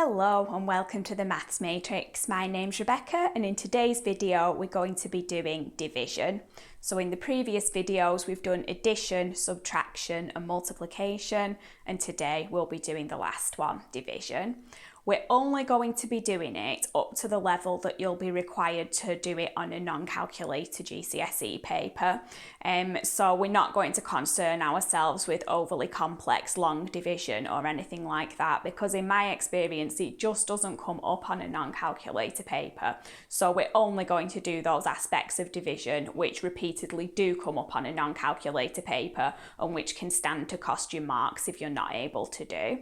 Hello and welcome to the Maths Matrix. My name's Rebecca and in today's video we're going to be doing division. So in the previous videos we've done addition, subtraction and multiplication, and today we'll be doing the last one, division. We're only going to be doing it up to the level that you'll be required to do it on a non-calculator GCSE paper. So we're not going to concern ourselves with overly complex long division or anything like that, because in my experience it just doesn't come up on a non-calculator paper. So we're only going to do those aspects of division which repeatedly do come up on a non-calculator paper and which can stand to cost you marks if you're not able to do.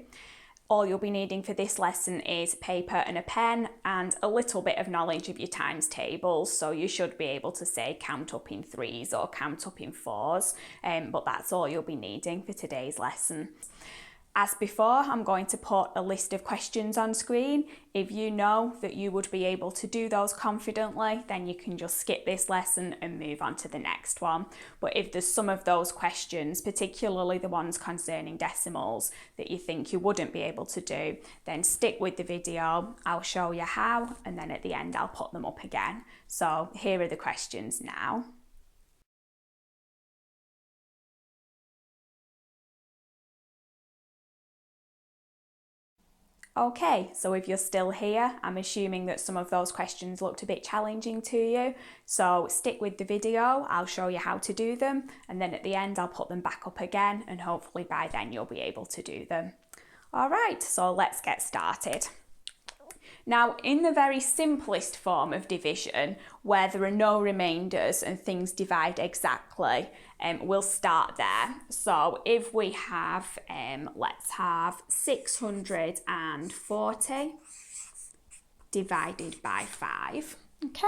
All you'll be needing for this lesson is paper and a pen and a little bit of knowledge of your times tables. So you should be able to say count up in threes or count up in fours, but that's all you'll be needing for today's lesson. As before, I'm going to put a list of questions on screen. If you know that you would be able to do those confidently, then you can just skip this lesson and move on to the next one. But if there's some of those questions, particularly the ones concerning decimals, that you think you wouldn't be able to do, then stick with the video. I'll show you how, and then at the end I'll put them up again. So here are the questions now. Okay, so if you're still here, I'm assuming that some of those questions looked a bit challenging to you. So stick with the video, I'll show you how to do them, and then at the end I'll put them back up again, and hopefully by then you'll be able to do them. All right, so let's get started. Now, in the very simplest form of division, where there are no remainders and things divide exactly, we'll start there. So if we have, let's have 640 divided by 5, okay?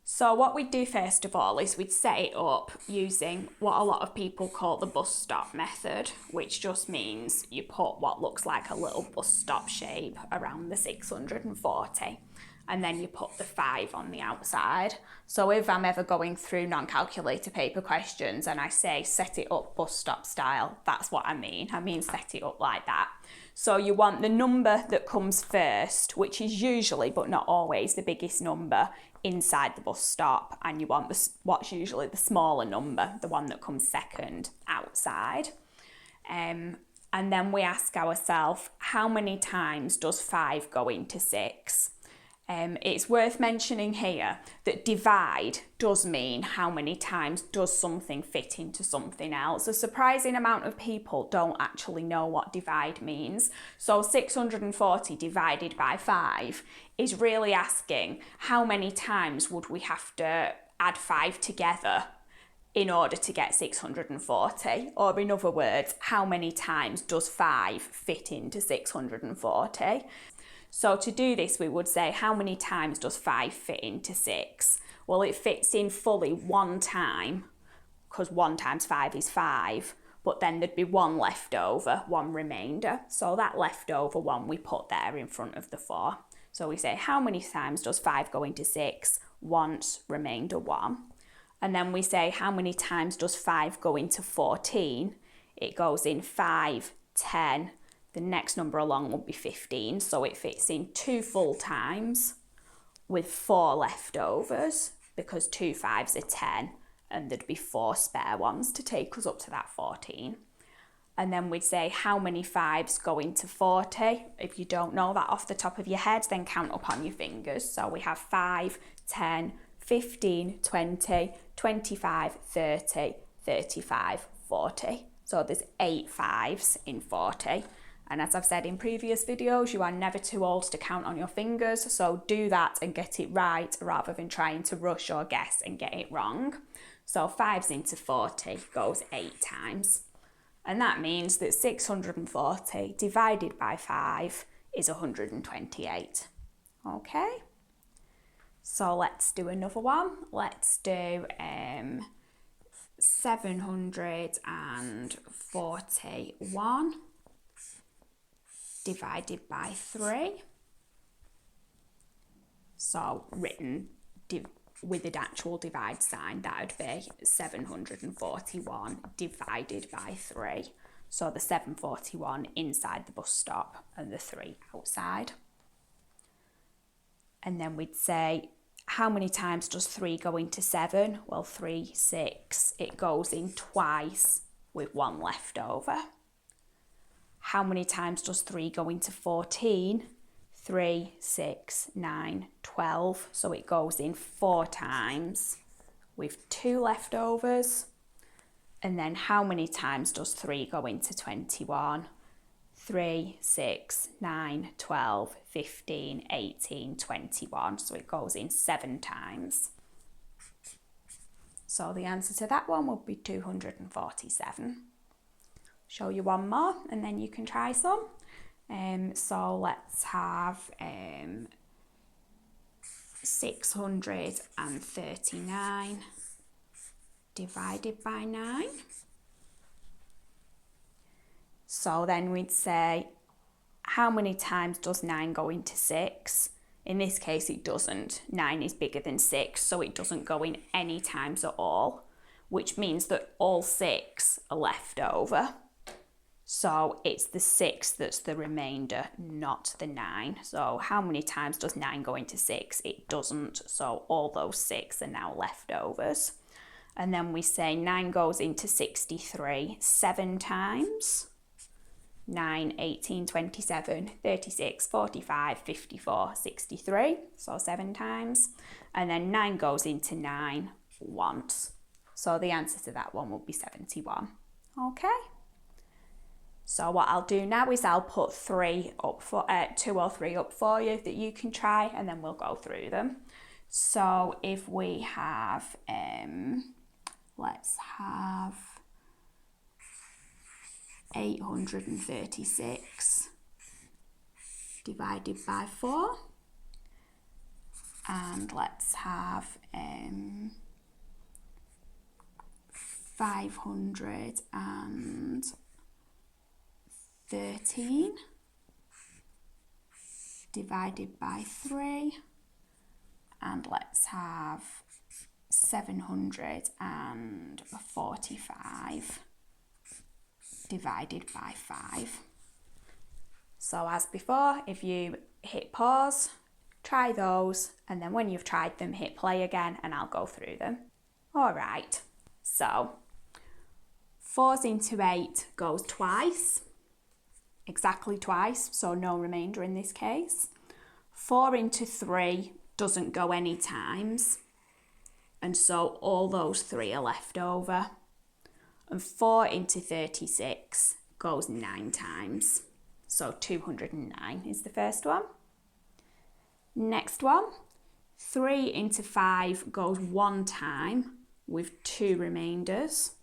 So what we'd do first of all is we'd set it up using what a lot of people call the bus stop method, which just means you put what looks like a little bus stop shape around the 640 and then you put the 5 on the outside. So if I'm ever going through non-calculator paper questions and I say set it up bus stop style, that's what I mean. I mean set it up like that. So you want the number that comes first, which is usually but not always the biggest number, inside the bus stop, and you want what's usually the smaller number, the one that comes second, outside. And then we ask ourselves, how many times does 5 go into 6? It's worth mentioning here that divide does mean how many times does something fit into something else. A surprising amount of people don't actually know what divide means. So 640 divided by 5 is really asking how many times would we have to add 5 together in order to get 640, or in other words, how many times does 5 fit into 640? So to do this, we would say, how many times does 5 fit into 6? Well, it fits in fully one time, because 1 times 5 is 5, but then there'd be 1 left over, 1 remainder. So that leftover 1 we put there in front of the 4. So we say, how many times does 5 go into 6? Once, remainder 1. And then we say, how many times does 5 go into 14? It goes in 5, 10, the next number along would be 15, so it fits in 2 full times with 4 leftovers, because 2 5s are 10 and there'd be 4 spare ones to take us up to that 14. And then we'd say, how many 5s go into 40? If you don't know that off the top of your head, then count up on your fingers. So we have 5, 10, 15, 20, 25, 30, 35, 40. So there's 8 5s in 40. And as I've said in previous videos, you are never too old to count on your fingers, so do that and get it right rather than trying to rush or guess and get it wrong. So 5s into 40 goes 8 times. And that means that 640 divided by 5 is 128. Okay? So let's do another one. Let's do 741 divided by 3. So written with an actual divide sign, that would be 741 divided by 3. So the 741 inside the bus stop and the 3 outside. And then we'd say, how many times does 3 go into 7? Well, 3, 6, it goes in twice with 1 left over. How many times does 3 go into 14? 3, 6, 9, 12. So it goes in 4 times with 2 leftovers. And then how many times does 3 go into 21? 3, 6, 9, 12, 15, 18, 21. So it goes in 7 times. So the answer to that one would be 247. Show you one more and then you can try some. So let's have 639 divided by 9. So then we'd say, how many times does 9 go into 6? In this case, it doesn't. 9 is bigger than 6, so it doesn't go in any times at all, which means that all 6 are left over. So it's the 6 that's the remainder, not the 9. So how many times does 9 go into 6? It doesn't. So all those 6 are now leftovers. And then we say 9 goes into 63 7 times. 9, 18, 27, 36, 45, 54, 63. So 7 times. And then 9 goes into 9 once. So the answer to that one would be 71. Okay. So what I'll do now is I'll put 2 or 3 up for you that you can try, and then we'll go through them. So if we have, let's have 836 divided by 4, and let's have 513 divided by 3, and let's have 745 divided by 5. So as before, if you hit pause, try those, and then when you've tried them, hit play again and I'll go through them. All right, so 4 into 8 goes twice, exactly twice, so no remainder in this case. 4 into 3 doesn't go any times, and so all those 3 are left over. And 4 into 36 goes 9 times, so 209 is the first one. Next one, 3 into 5 goes 1 time with 2 remainders.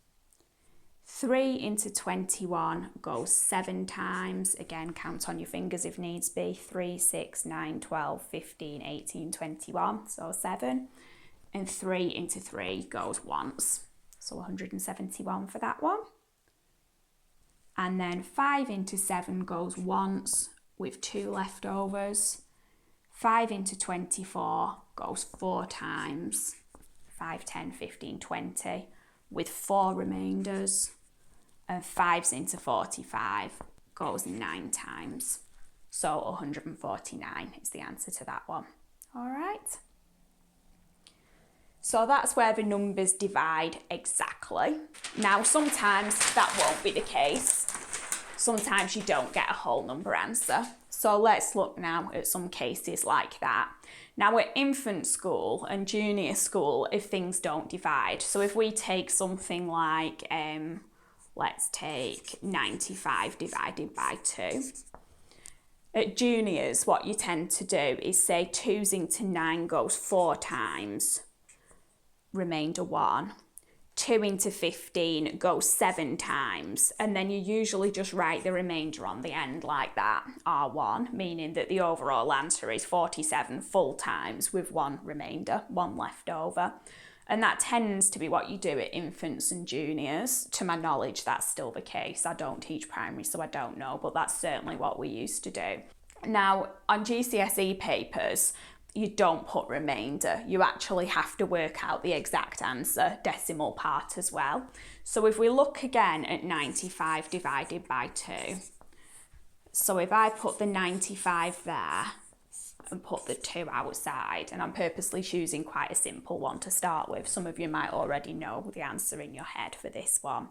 3 into 21 goes 7 times. Again, count on your fingers if needs be. 3, 6, 9, 12, 15, 18, 21, so 7. And 3 into 3 goes once, so 171 for that one. And then 5 into 7 goes once with 2 leftovers. 5 into 24 goes 4 times. 5, 10, 15, 20 with 4 remainders. And 5 into 45 goes 9 times. So 149 is the answer to that one. All right. So that's where the numbers divide exactly. Now, sometimes that won't be the case. Sometimes you don't get a whole number answer. So let's look now at some cases like that. Now, at infant school and junior school, if things don't divide, so if we take something like, let's take 95 divided by 2. At juniors, what you tend to do is say 2 into 9 goes 4 times. Remainder 1. 2 into 15 goes 7 times, and then you usually just write the remainder on the end like that, R1, meaning that the overall answer is 47 full times with 1 remainder, 1 left over. And that tends to be what you do at infants and juniors. To my knowledge, that's still the case. I don't teach primary, so I don't know, but that's certainly what we used to do. Now, on GCSE papers, you don't put remainder. You actually have to work out the exact answer, decimal part as well. So if we look again at 95 divided by 2, so if I put the 95 there and put the 2 outside, and I'm purposely choosing quite a simple one to start with. Some of you might already know the answer in your head for this one.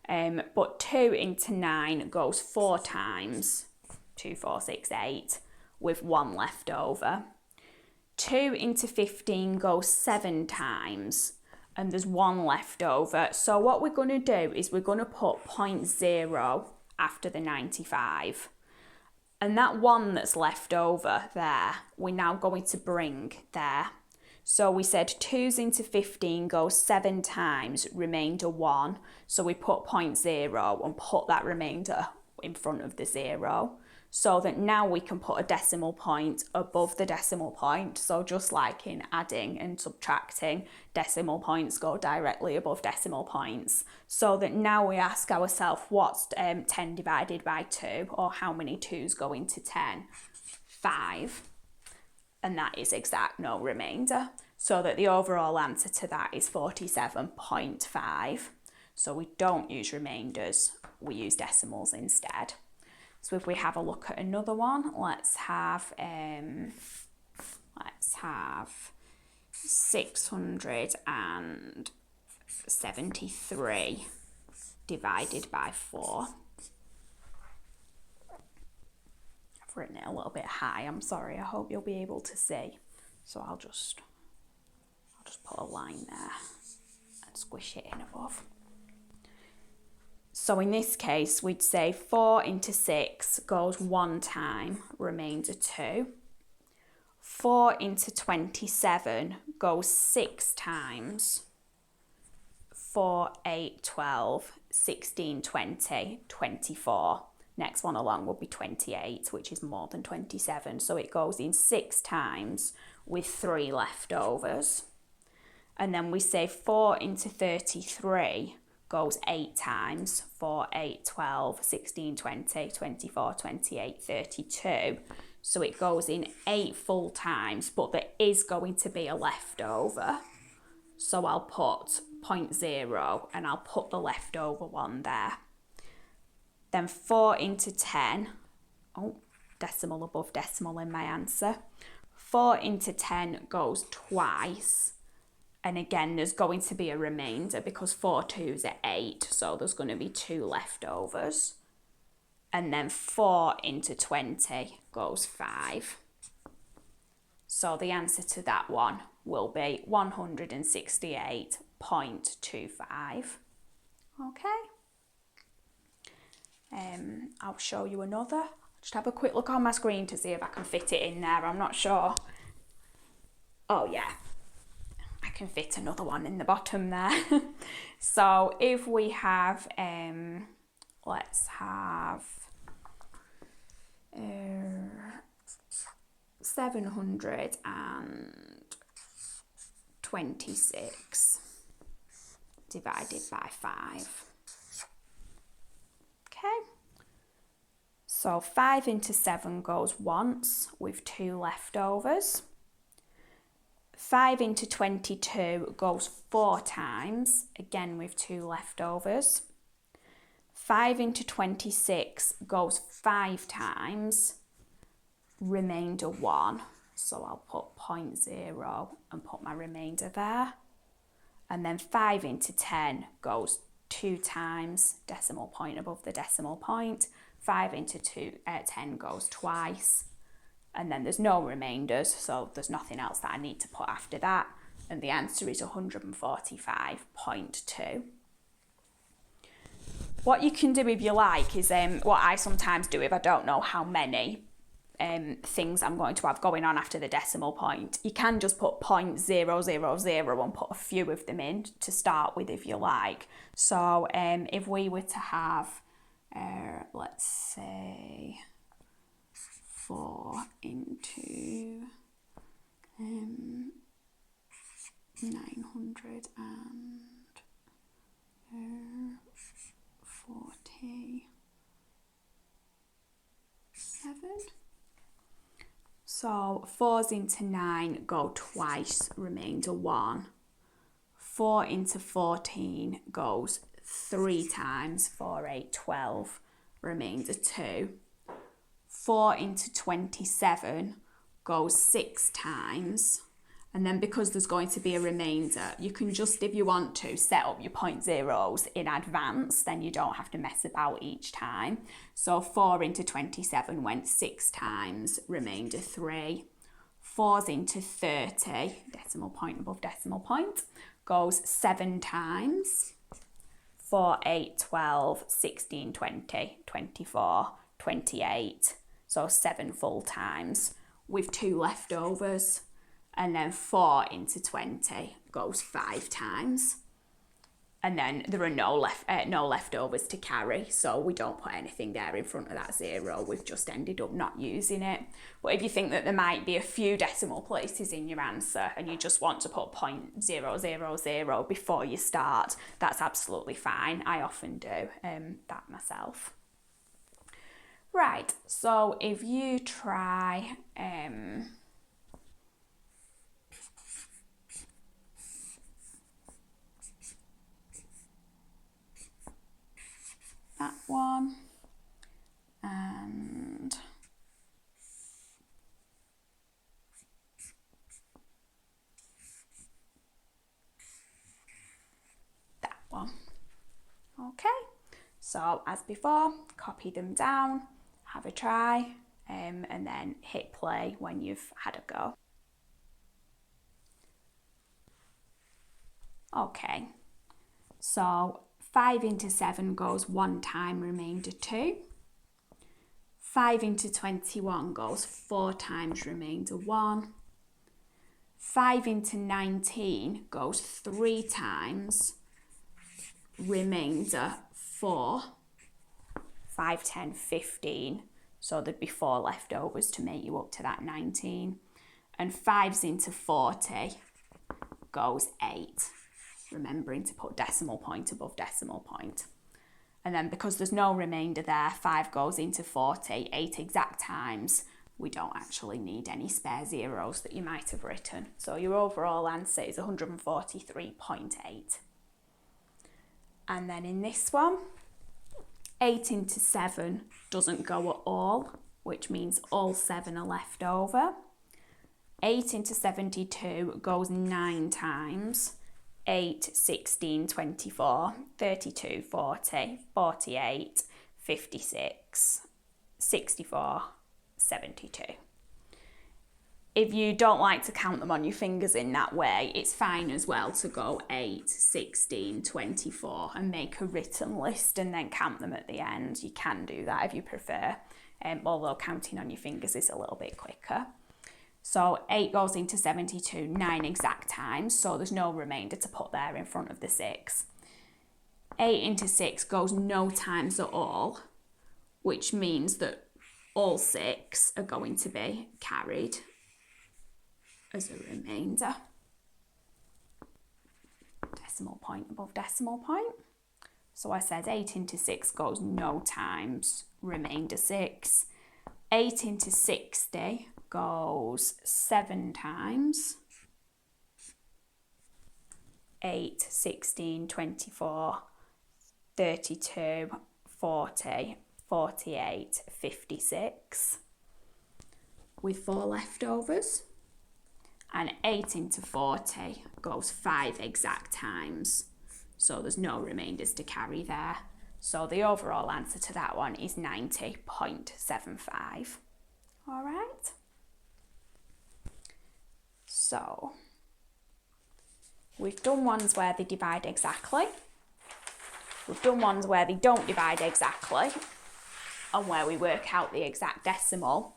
But 2 into 9 goes 4 times, 2, 4, 6, 8, with 1 left over. 2 into 15 goes 7 times, and there's 1 left over. So what we're going to do is we're going to put 0.0 after the 95. And that 1 that's left over there, we're now going to bring there. So we said 2's into 15 goes 7 times, remainder 1. So we put 0.0 and put that remainder in front of the 0. So that now we can put a decimal point above the decimal point. So just like in adding and subtracting, decimal points go directly above decimal points. So that now we ask ourselves, what's 10 divided by 2? Or how many 2's go into 10? 5. And that is exact, no remainder. So that the overall answer to that is 47.5. So we don't use remainders, we use decimals instead. So if we have a look at another one, let's have 673 divided by 4. I've written it a little bit high, I'm sorry, I hope you'll be able to see. So I'll just put a line there and squish it in above. So in this case, we'd say 4 into 6 goes 1 time, remainder 2. 4 into 27 goes 6 times. 4, 8, 12, 16, 20, 24. Next one along will be 28, which is more than 27. So it goes in 6 times with 3 leftovers. And then we say 4 into 33 goes 8 times. 4, 8, 12, 16, 20, 24, 28, 32. So it goes in 8 full times, but there is going to be a leftover. So I'll put 0.0 and I'll put the leftover one there. Then 4 into 10, decimal above decimal in my answer. 4 into 10 goes twice. And again, there's going to be a remainder because 4 2's are 8, so there's going to be 2 leftovers. And then 4 into 20 goes 5. So the answer to that one will be 168.25. Okay. I'll show you another. Just have a quick look on my screen to see if I can fit it in there. I'm not sure. Oh yeah, I can fit another one in the bottom there. So if we have, let's have 726 divided by 5. Okay. So 5 into 7 goes once with 2 leftovers. 5 into 22 goes 4 times, again with 2 leftovers. 5 into 26 goes 5 times, remainder 1. So I'll put 0.0 and put my remainder there. And then 5 into 10 goes 2 times, decimal point above the decimal point. 5 into 10 goes twice. And then there's no remainders, so there's nothing else that I need to put after that. And the answer is 145.2. What you can do if you like is what I sometimes do if I don't know how many things I'm going to have going on after the decimal point. You can just put 0.000 and put a few of them in to start with if you like. So if we were to have, let's say, 4 into 947. So So 4s into 9 go twice, remainder 1. 4 into 14 goes 3 times, 4, 8, 12, remainder 2. 4 into 27 goes 6 times. And then because there's going to be a remainder, you can just, if you want to, set up your point zeros in advance, then you don't have to mess about each time. So 4 into 27 went 6 times, remainder 3. 4s into 30, decimal point above decimal point, goes 7 times. 4, 8, 12, 16, 20, 24, 28. So 7 full times with 2 leftovers. And then 4 into 20 goes 5 times. And then there are no leftovers to carry, so we don't put anything there in front of that 0. We've just ended up not using it. But if you think that there might be a few decimal places in your answer and you just want to put 0.000 before you start, that's absolutely fine. I often do that myself. Right, so if you try... that one, and that one. Okay, so as before, copy them down, have a try, and then hit play when you've had a go. Okay, so 5 into 7 goes 1 time, remainder 2. 5 into 21 goes 4 times, remainder 1. 5 into 19 goes 3 times, remainder 4. 5, 10, 15. So there'd be 4 leftovers to make you up to that 19. And 5s into 40 goes 8. Remembering to put decimal point above decimal point. And then because there's no remainder there, 5 goes into 40, 8 exact times. We don't actually need any spare zeros that you might have written. So your overall answer is 143.8. And then in this one, 8 into 7 doesn't go at all, which means all 7 are left over. 8 into 72 goes 9 times. 8, 16, 24, 32, 40, 48, 56, 64, 72. If you don't like to count them on your fingers in that way, it's fine as well to go 8, 16, 24 and make a written list and then count them at the end. You can do that if you prefer, although counting on your fingers is a little bit quicker. So 8 goes into 72 9 exact times, so there's no remainder to put there in front of the 6. 8 into 6 goes no times at all, which means that all 6 are going to be carried as a remainder. Decimal point above decimal point. So I said 8 into 6 goes no times, remainder 6. 8 into 60 goes 7 times. 8, 16, 24, 32, 40, 48, 56 with 4 leftovers. And 8 into 40 goes 5 exact times. So there's no remainders to carry there. So the overall answer to that one is 90.75. All right. So we've done ones where they divide exactly. We've done ones where they don't divide exactly and where we work out the exact decimal.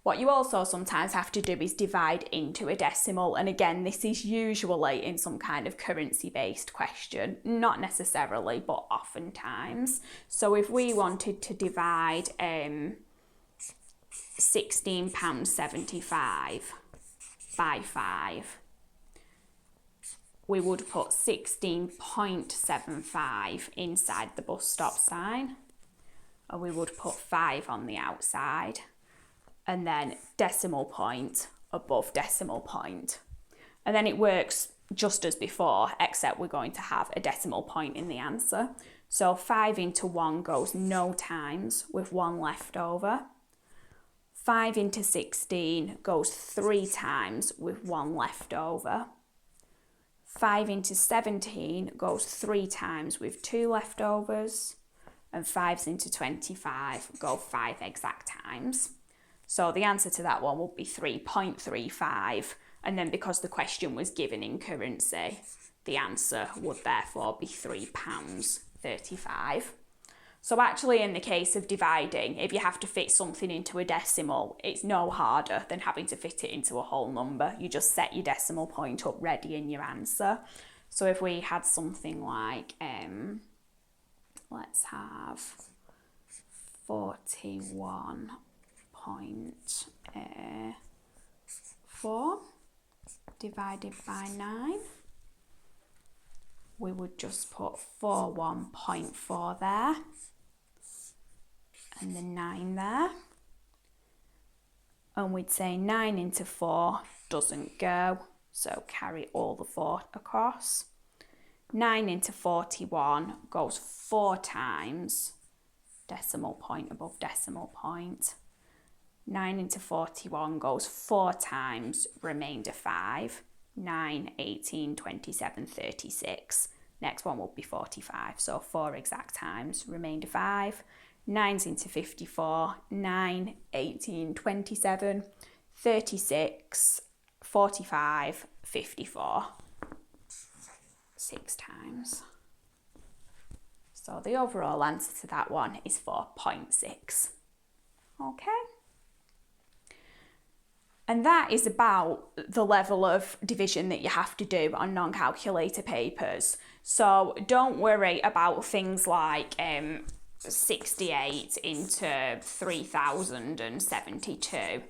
What you also sometimes have to do is divide into a decimal, and again, this is usually in some kind of currency-based question, not necessarily, but oftentimes. So if we wanted to divide £16.75 by 5, we would put 16.75 inside the bus stop sign, and we would put 5 on the outside. and then decimal point above decimal point. And then it works just as before, except we're going to have a decimal point in the answer. So 5 into 1 goes no times with 1 left over. 5 into 16 goes 3 times with 1 left over. 5 into 17 goes 3 times with 2 leftovers. And 5s into 25 go 5 exact times. So the answer to that one would be 3.35. And then because the question was given in currency, the answer would therefore be £3.35. So actually in the case of dividing, if you have to fit something into a decimal, it's no harder than having to fit it into a whole number. You just set your decimal point up ready in your answer. So if we had something like, let's have 41.4 divided by 9, we would just put 41.4 there and the 9 there, and we'd say 9 into 4 doesn't go, so carry all the 4 across. 9 into 41 goes 4 times, decimal point above decimal point. 9 into 41 goes 4 times, remainder 5. 9, 18, 27, 36. Next one will be 45, so 4 exact times, remainder 5. 9's into 54, 9, 18, 27, 36, 45, 54. 6 times. So the overall answer to that one is 4.6. Okay. And that is about the level of division that you have to do on non-calculator papers. So don't worry about things like 68 into 3072.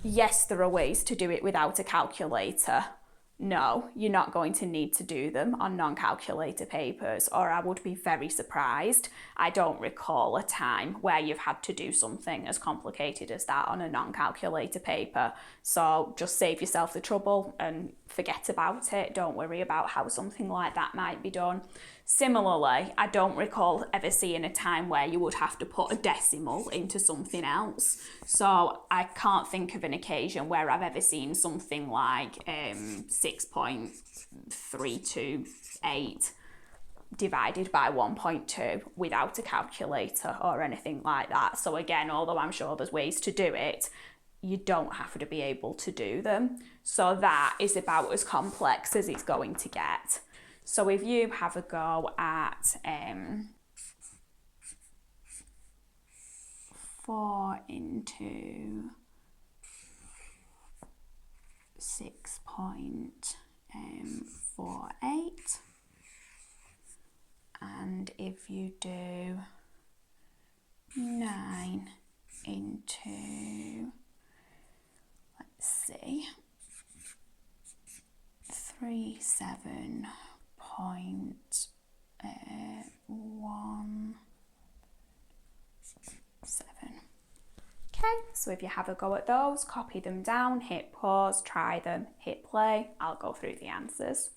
Yes, there are ways to do it without a calculator. No, you're not going to need to do them on non-calculator papers, or I would be very surprised. I don't recall a time where you've had to do something as complicated as that on a non-calculator paper. So just save yourself the trouble and forget about it. Don't worry about how something like that might be done. Similarly, I don't recall ever seeing a time where you would have to put a decimal into something else. So I can't think of an occasion where I've ever seen something like 6.328 divided by 1.2 without a calculator or anything like that. So again, although I'm sure there's ways to do it, you don't have to be able to do them. So that is about as complex as it's going to get. So if you have a go at 4 into 6.48, and if you do 9 into, let's see, 37.17. Okay, so if you have a go at those, copy them down, hit pause, try them, hit play. I'll go through the answers.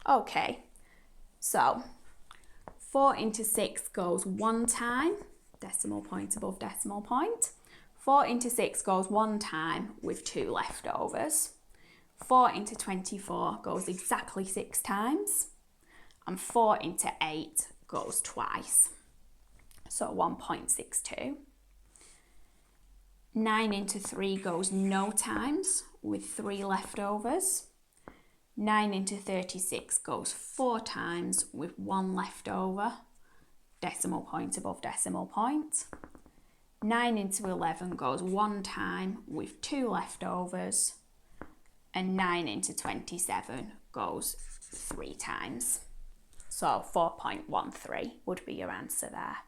Okay, so 4 into 6 goes 1 time, decimal point above decimal point. 4 into 6 goes 1 time with 2 leftovers. 4 into 24 goes exactly 6 times. And 4 into 8 goes twice, so 1.62. 9 into 3 goes no times with 3 leftovers. 9 into 36 goes 4 times with 1 leftover, decimal point above decimal point. 9 into 11 goes 1 time with 2 leftovers. And 9 into 27 goes 3 times. So 4.13 would be your answer there.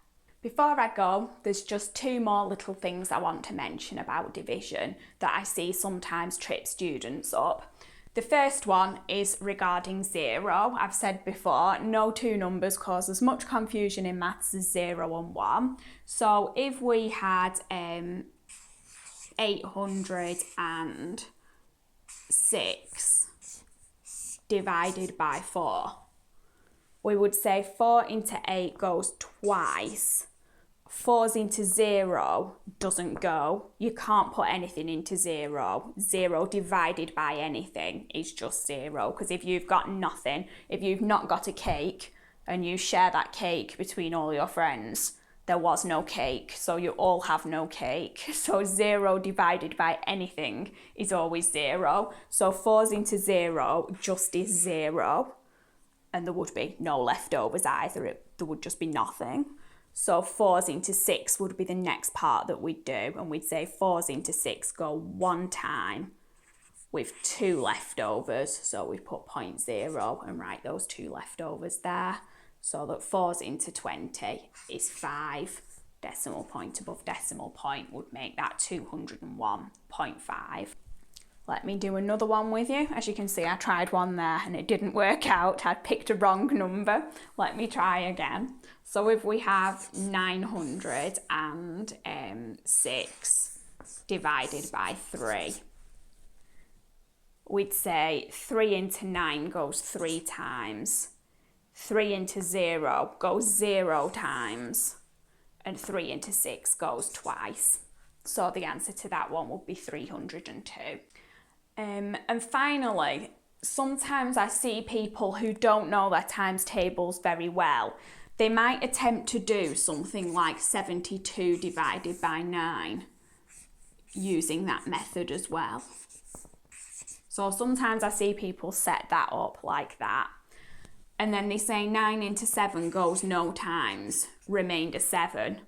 Before I go, there's just 2 more little things I want to mention about division that I see sometimes trip students up. The first one is regarding 0. I've said before, no 2 numbers cause as much confusion in maths as 0 and 1. So if we had 806 divided by 4. We would say 4 into 8 goes twice. 4's into 0 doesn't go. You can't put anything into 0. 0 divided by anything is just 0. Because if you've got nothing, if you've not got a cake and you share that cake between all your friends, there was no cake, so you all have no cake. So 0 divided by anything is always 0. So 4's into 0 just is 0. And there would be no leftovers either. There would just be nothing. So 4's into 6 would be the next part that we'd do. And we'd say 4's into 6 go one time with 2 leftovers. So we put 0.0 and write those 2 leftovers there. So that 4's into 20 is 5. Decimal point above decimal point would make that 201.5. Let me do another one with you. As you can see, I tried one there and it didn't work out. I'd picked a wrong number. Let me try again. So if we have 906 divided by 3, we'd say 3 into 9 goes 3 times. 3 into 0 goes 0 times. And 3 into 6 goes twice. So the answer to that one would be 302. And finally, sometimes I see people who don't know their times tables very well. They might attempt to do something like 72 divided by 9 using that method as well. So sometimes I see people set that up like that. And then they say 9 into 7 goes no times, remainder 7.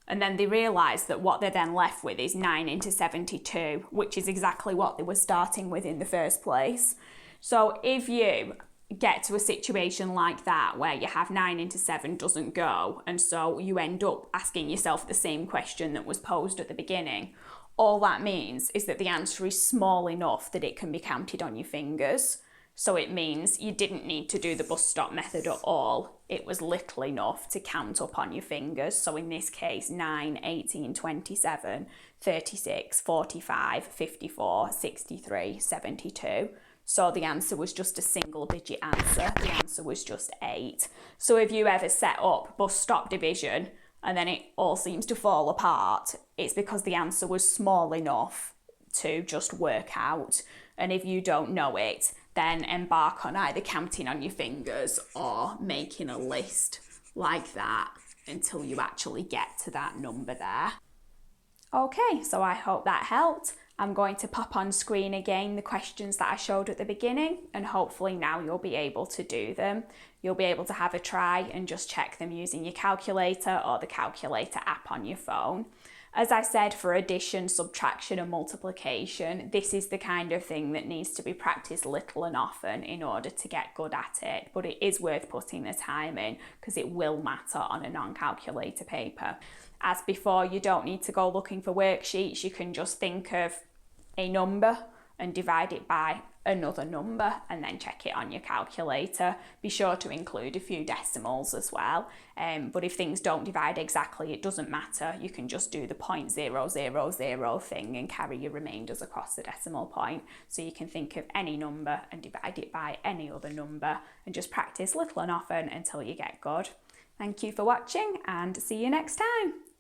And then they realise that what they're then left with is 9 into 72, which is exactly what they were starting with in the first place. So if you get to a situation like that where you have 9 into 7 doesn't go, and so you end up asking yourself the same question that was posed at the beginning, all that means is that the answer is small enough that it can be counted on your fingers. So it means you didn't need to do the bus stop method at all. It was little enough to count up on your fingers. So in this case, 9, 18, 27, 36, 45, 54, 63, 72. So the answer was just a single digit answer. The answer was just 8. So if you ever set up bus stop division and then it all seems to fall apart, it's because the answer was small enough to just work out. And if you don't know it, then embark on either counting on your fingers or making a list like that until you actually get to that number there. Okay, so I hope that helped. I'm going to pop on screen again the questions that I showed at the beginning, and hopefully now you'll be able to do them. You'll be able to have a try and just check them using your calculator or the calculator app on your phone. As I said, for addition, subtraction and multiplication, this is the kind of thing that needs to be practiced little and often in order to get good at it. But it is worth putting the time in because it will matter on a non-calculator paper. As before, you don't need to go looking for worksheets. You can just think of a number and divide it by another number and then check it on your calculator. Be sure to include a few decimals as well. But if things don't divide exactly, it doesn't matter. You can just do the 0.000 thing and carry your remainders across the decimal point. So you can think of any number and divide it by any other number and just practice little and often until you get good. Thank you for watching and see you next time.